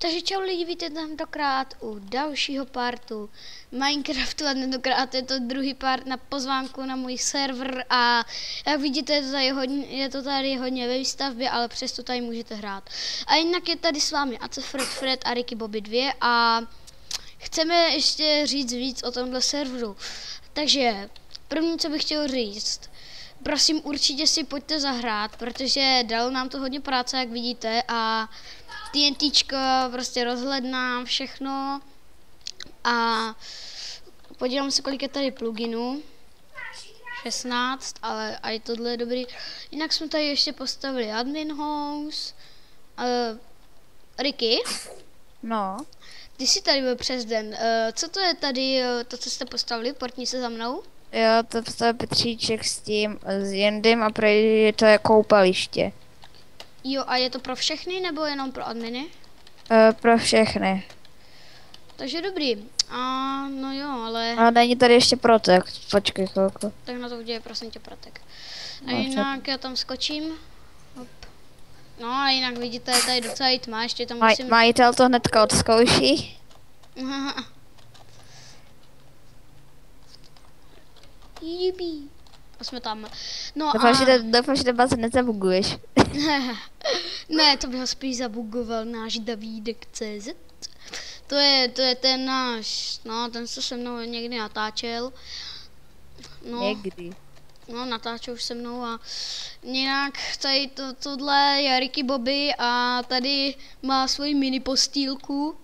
Takže čau lidi, vítejte tentokrát u dalšího partu Minecraftu a tentokrát je to druhý part na pozvánku na můj server a jak vidíte je to tady hodně ve výstavbě, ale přesto tady můžete hrát. A jinak je tady s vámi Ace Fred a Ricky Bobby 2 a chceme ještě říct víc o tomhle serveru. Takže první, co bych chtěl říct, prosím určitě si pojďte zahrát, protože dalo nám to hodně práce, jak vidíte, a TNTčko prostě rozhledná všechno a podívám se, kolik je tady pluginů. 16, ale i tohle je dobrý. Jinak jsme tady ještě postavili admin house. Ricky? No. Ty jsi tady byl přes den. Co to je tady, to, co jste postavili? Portni se za mnou. Jo, to postavil Petříček s tím, s Jendym a je to je koupaliště. Jo, a je to pro všechny nebo jenom pro adminy? Pro všechny. Takže dobrý. A no jo, ale... A není tady ještě protek, počkej chvilku. Tak na to udělej, prosím tě, protek. A No, jinak já tam skočím. Hop. No a jinak vidíte, je tady docela i tma, ještě tam musím... Majitel to hnedka odzkouší. Jibí. A jsme tam. No Doufám, že bazén nezabuguješ. Ne, to by ho spíš zabugoval náš Davídek CZ. To je ten náš, no ten se mnou někdy natáčel. No, Někdy. No, natáčel už se mnou a jinak tady tohle je Ricky Bobby a tady má svoji mini postýlku.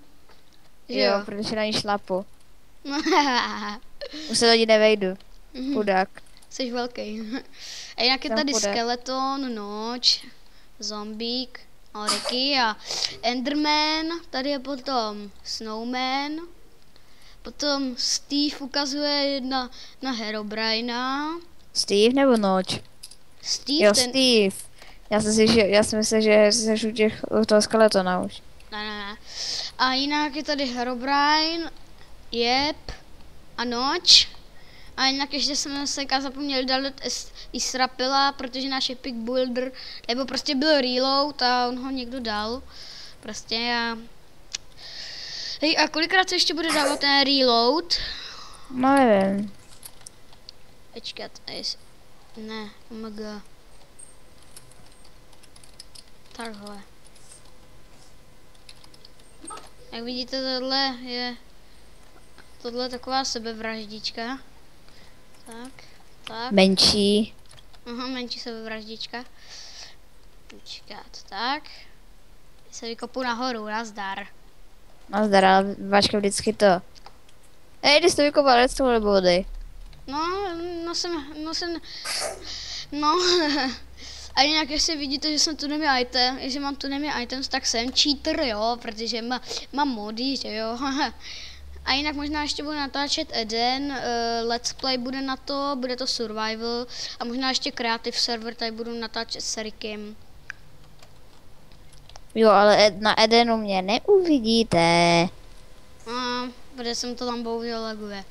Jo, protože na ní šlapu. Už se do ní nevejdu. Chudák. Jsi velký. A jinak je tady skeleton, noč, zombík, Ricky a Enderman, tady je potom Snowman, potom Steve ukazuje na Herobrina. Steve nebo noč? Steve, jo, Steve. Já si myslím, že jsi u toho skeletona už. Ne. A jinak je tady Herobrine, Jeb a noč. A jinak ještě jsem se zapomněl dát Israpila, protože náš epic builder, nebo prostě byl reload a on ho někdo dal. Prostě a... Hej, a kolikrát se ještě bude dávat ten reload? No nevím. Počkat, ne, omega. Takhle. Jak vidíte, tohle je taková sebevraždička. Tak. Menší. Aha, menší sebevraždička. Počkat, tak. Se vykopu nahoru, nazdar. Nazdar, ale váčka vždycky to. Hej, když jsi to vykopal redstone nebo vody? No. A jinak, jestli vidíte, že jsem tu neměl item, že mám tu neměl items, tak jsem cheater, jo, protože mám mody, že jo. A jinak možná ještě budu natáčet jeden, let's play bude na to, bude to survival a možná ještě creative server, tady budu natáčet s Rickem. Jo, ale na Edenu mě neuvidíte. Protože jsem to tam bohužel laguje.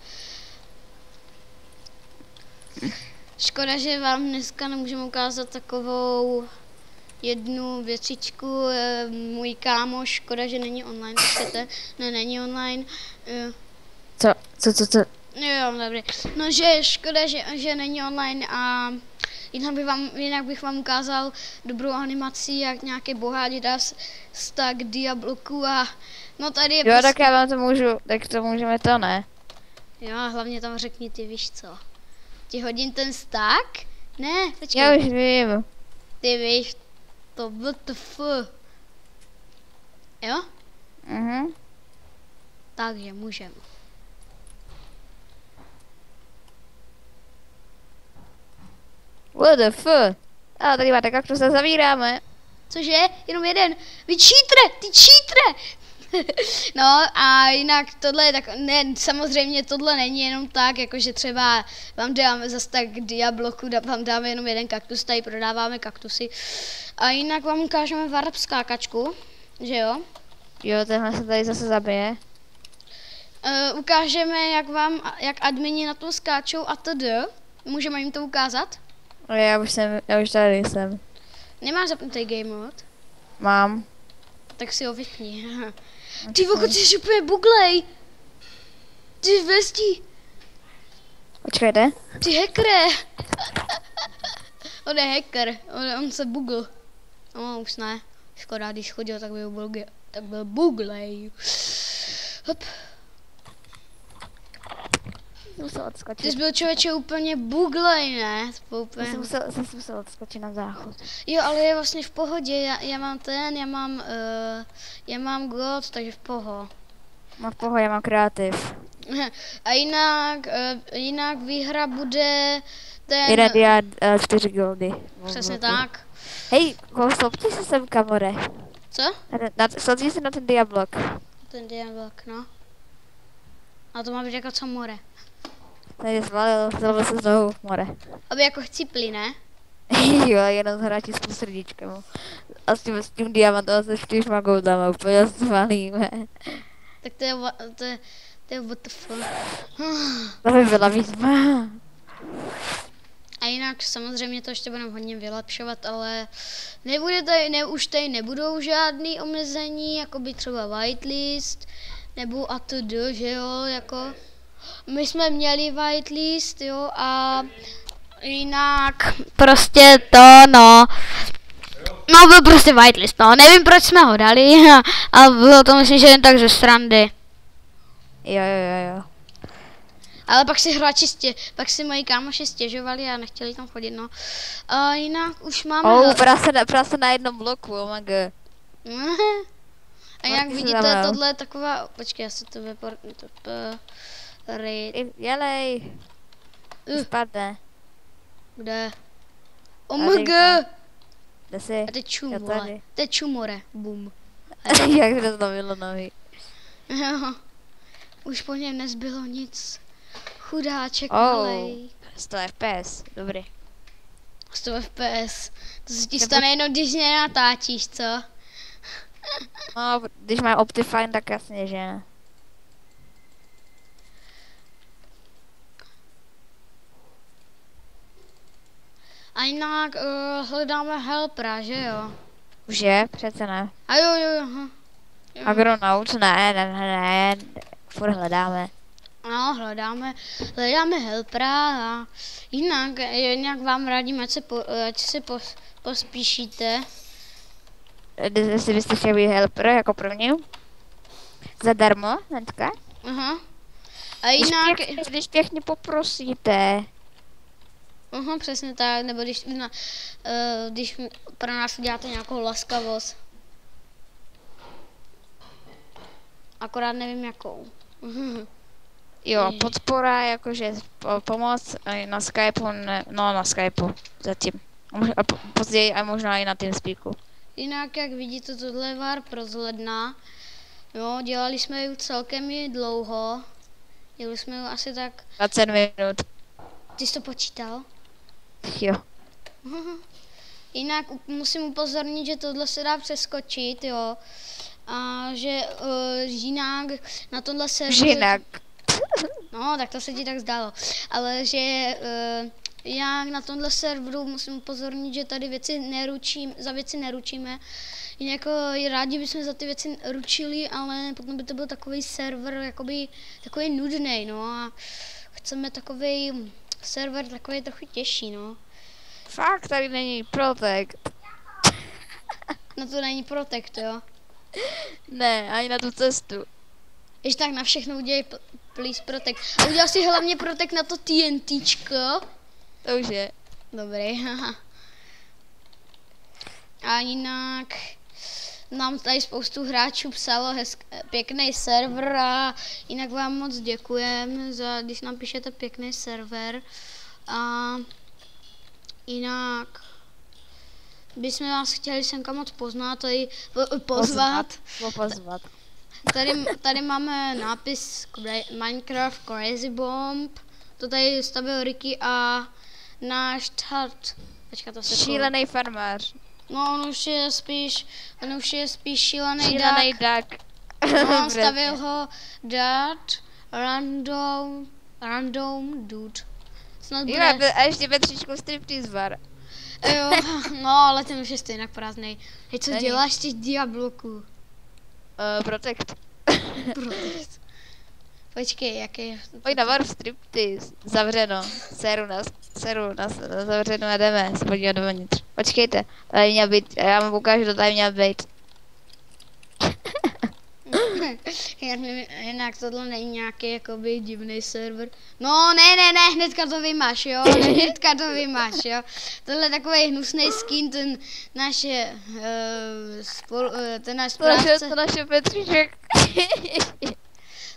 Škoda, že vám dneska nemůžeme ukázat takovou jednu věcičku, můj kámoš, škoda, že není online, počkejte, ne, není online. Co? Jo, dobrý. No, že škoda, že není online a jinak bych vám ukázal dobrou animaci, jak nějaký bohátí dá stack diabloku a no tady je jo, tak já vám to můžu, tak to můžeme to, ne? Jo, a hlavně tam řekni ty, víš co. Ti hodím ten stack? Ne, počkej. Já už vím. Ty víš, to WTF. Jo? Takže můžeme. What the fuck? A tady máte kaktus a zavíráme. Cože? Jenom jeden. Vy ty cheatere! No a jinak tohle je tak, ne, samozřejmě tohle není jenom tak, jakože třeba vám dáme zase tak diabloku, vám dáme jenom jeden kaktus, tady prodáváme kaktusy. A jinak vám ukážeme warp skákačku, že jo? Jo, tenhle se tady zase zabije. Ukážeme, jak admini na tom skáčou a td. Můžeme jim to ukázat? Já už tady jsem. Nemáš zapnutý game mode? Mám. Tak si ho vypni. Ty voko, ty jsi úplně buglej. Ty vestí. Počkejte. Ty hackere. On je hacker, on se bugl. No, už ne. Škoda, když chodil, tak byl buglej. Hop. Musel odskočit. Ty jsi byl člověče úplně buglej, ne? Úplně... Jsem musel odskočit na záchod. Jo, ale je vlastně v pohodě, já mám god, takže v poho. Mám v pohodě, já mám kreativ. A jinak výhra bude ten... 1 dia, 4 goldy. Přesně tak. Hej, stopni se sem, kamore. Co? Stopni se na ten diablok. Ten diablok, no. A to má být jako co more. Tady zvalil se znovu v more. Aby jako chcípli, ne? Jo, jenom hráči s srdíčkem. A s tím diamantem se 4 goldama úplně zvalíme. Tak to je what the fuck. To by byla výzva. A jinak samozřejmě to ještě budeme hodně vylepšovat, ale už tady nebudou žádný omezení, jako by třeba whitelist, nebo atd, že jo, jako. My jsme měli whitelist, jo, a jinak prostě to, no. No, byl prostě whitelist, no, nevím, proč jsme ho dali, a bylo to, myslím, že jen tak ze srandy. Jo. Ale pak si moji kámoši stěžovali a nechtěli tam chodit, no. A jinak už máme... Práce na jednom bloku, oh my god. A jak vidíte, tohle je taková... Počkej, já si to Jelej. Spadne. Kde? OMG! Kde jsi? A to je čumore. Bum. Jak to znamenalo nohy. Jo. Už po něm nezbylo nic. Chudáček malej. 100 FPS, dobrý. 100 FPS. To se ti stane jenom, když nenatáčíš, co? No, když má Optifine, tak jasně, že ne. A jinak hledáme helpera, že jo? Už je? Přece ne. A jo. Agronaut? Ne. Furt hledáme. No, hledáme helpera a jinak vám radím, ať se pospíšíte. Jestli byste chtěli být helper jako první. Zadarmo, hnedka. Aha. A jinak... Když pěkně poprosíte. Přesně tak, nebo když pro nás uděláte nějakou laskavost. Akorát nevím jakou. Jo, podpora, jakože pomoc na Skypeu, na Skypeu zatím. A později a možná i na TeamSpeaku. Jinak, jak vidíte, tohle je VAR pro zledna. Jo, dělali jsme ji celkem i dlouho. Dělali jsme ji asi tak... 20 minut. Ty jsi to počítal? Jo. Jinak musím upozornit, že tohle se dá přeskočit, jo. A že jinak na tohle serveru... Jinak. No, tak to se ti tak zdálo. Ale že já na tomhle serveru musím upozornit, že tady za věci neručíme. Jinak rádi bychom za ty věci ručili, ale potom by to byl takový server, jakoby takový nudný, no. A chceme takový server takový trochu těžší, no. Fakt, tady není Protect. No to není Protect, jo. Ne, ani na tu cestu. Ještě tak na všechno udělej please Protect. A udělal si hlavně Protect na to TNTčko. To už je. Dobrý, haha. A jinak nám tady spoustu hráčů psalo pěkný server a jinak vám moc děkujem, když nám píšete pěkný server. A jinak bychom vás chtěli semka moc poznat, pozvat. Tady máme nápis Minecraft Crazy Bomb. To tady stavil Ricky a náš Tart. Počka, to se šílený farmář. No, on už je spíš šílený duck. No, stavil ho Dart Random Dude. Snad bude... Jo, a ještě Petříčku striptease bar. Jo, no, ale ten už je stejně prázdnej. Hej, co děláš těch diabloků? Protect. Protest. Počkej, jaký je to? Pojď na Warp Striptease. Zavřeno. Seru na zavřeno a jdeme se podívat dovnitř. Počkejte, tady měl být, já vám ukážu, to tady měl být. Jinak tohle není nějaký jakoby divný server. No ne, hnedka to vymáš, jo, hnedka to vymáš, jo. Tohle je takový hnusný skin, ten náš správce. To naše Petříček.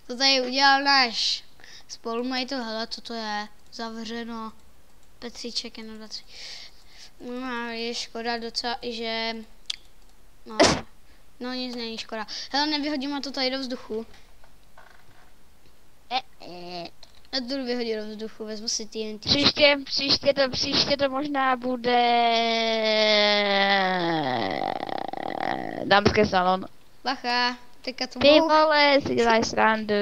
To tady udělal náš spolumajtel, hele, co to je, zavřeno, Petříček jenom 23. No a je škoda docela, že, no nic není škoda. Hele, nevyhodím to tady do vzduchu. Já to vyhodit do vzduchu, vezmu si TNT. Příště to možná bude dámský salon. Bacha, teďka to Ty mohu. vole, si děláš srandu.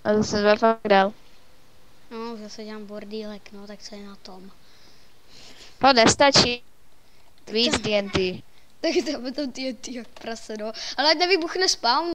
A zase zve fakt dál. No, zase dělám bordílek, no, tak co je na tom. To nestačí. Víc TNT. Tak dáme tam TNT jak prase, no. Ale ať nevybuchne spawn.